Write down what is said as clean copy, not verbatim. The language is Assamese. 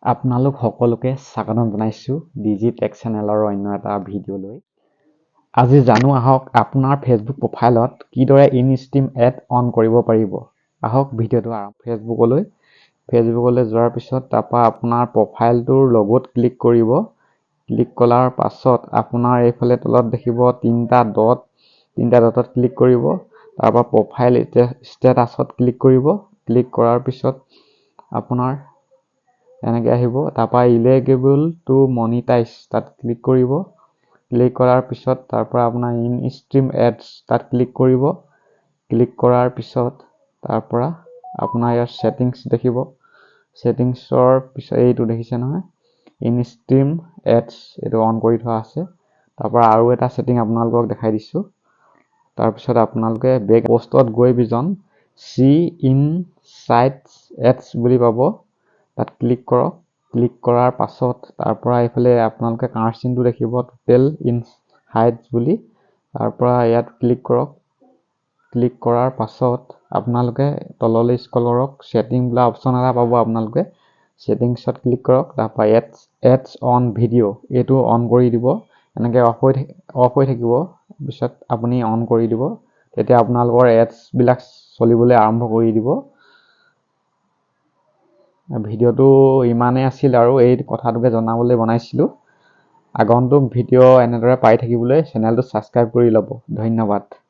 আপোনালোক সকলোকে স্বাগতম জনাইছোঁ ডিজিটেক চেনেলৰ অন্য এটা ভিডিঅ'লৈ। আজি জানো আহক আপোনাৰ ফেচবুক প্ৰফাইলত কিদৰে ইনষ্ট্ৰীম এড অন কৰিব পাৰিব। আহক ভিডিঅ'টো ফেচবুকলৈ যোৱাৰ পিছত তাৰপৰা আপোনাৰ প্ৰফাইলটোৰ লগত ক্লিক কৰিব। ক্লিক কৰাৰ পাছত আপোনাৰ এইফালে তলত দেখিব তিনিটা ডটত ক্লিক কৰিব। তাৰপৰা প্ৰফাইল ষ্টেটাছত ক্লিক কৰিব। ক্লিক কৰাৰ পিছত আপোনাৰ এনেকৈ আহিব। তাৰপৰা ইলিজিবল টু মনিটাইজ তাত ক্লিক কৰিব। ক্লিক কৰাৰ পিছত তাৰপৰা আপোনাৰ ইনষ্ট্ৰীম এডছ তাত ক্লিক কৰিব। ক্লিক কৰাৰ পিছত তাৰপৰা আপোনাৰ ইয়াৰ ছেটিংছ দেখিব। ছেটিংছৰ পিছত এইটো দেখিছে নহয়, ইনষ্ট্ৰীম এডছ এইটো অন কৰি থোৱা আছে। তাৰপৰা আৰু এটা ছেটিং আপোনালোকক দেখাই দিছোঁ। তাৰপিছত আপোনালোকে বেক পষ্টত গৈ বিজন চি ইনচাইটছ এডছ বুলি পাব, তাত ক্লিক কৰক। ক্লিক কৰাৰ পাছত তাৰপৰা এইফালে আপোনালোকে কাৰ চিনটো দেখিব টোটেল ইনচাইটছ বুলি, তাৰপৰা ইয়াত ক্লিক কৰক। ক্লিক কৰাৰ পাছত আপোনালোকে তললৈ স্ক্ৰল কৰক, ছেটিং বোলা অপশ্যন এটা পাব। আপোনালোকে ছেটিংছত ক্লিক কৰক। তাৰপৰা এডছ অন ভিডিঅ' এইটো অন কৰি দিব। এনেকৈ অফ হৈ থাকিব, পিছত আপুনি অন কৰি দিব, তেতিয়া আপোনালোকৰ এডছবিলাক চলিবলৈ আৰম্ভ কৰি দিব। ভিডিঅ'টো ইমানেই আছিল আৰু এই কথাটোকে জনাবলৈ বনাইছিলোঁ। আগন্তুক ভিডিঅ' এনেদৰে পাই থাকিবলৈ চেনেলটো ছাবস্ক্ৰাইব কৰি ল'ব। ধন্যবাদ।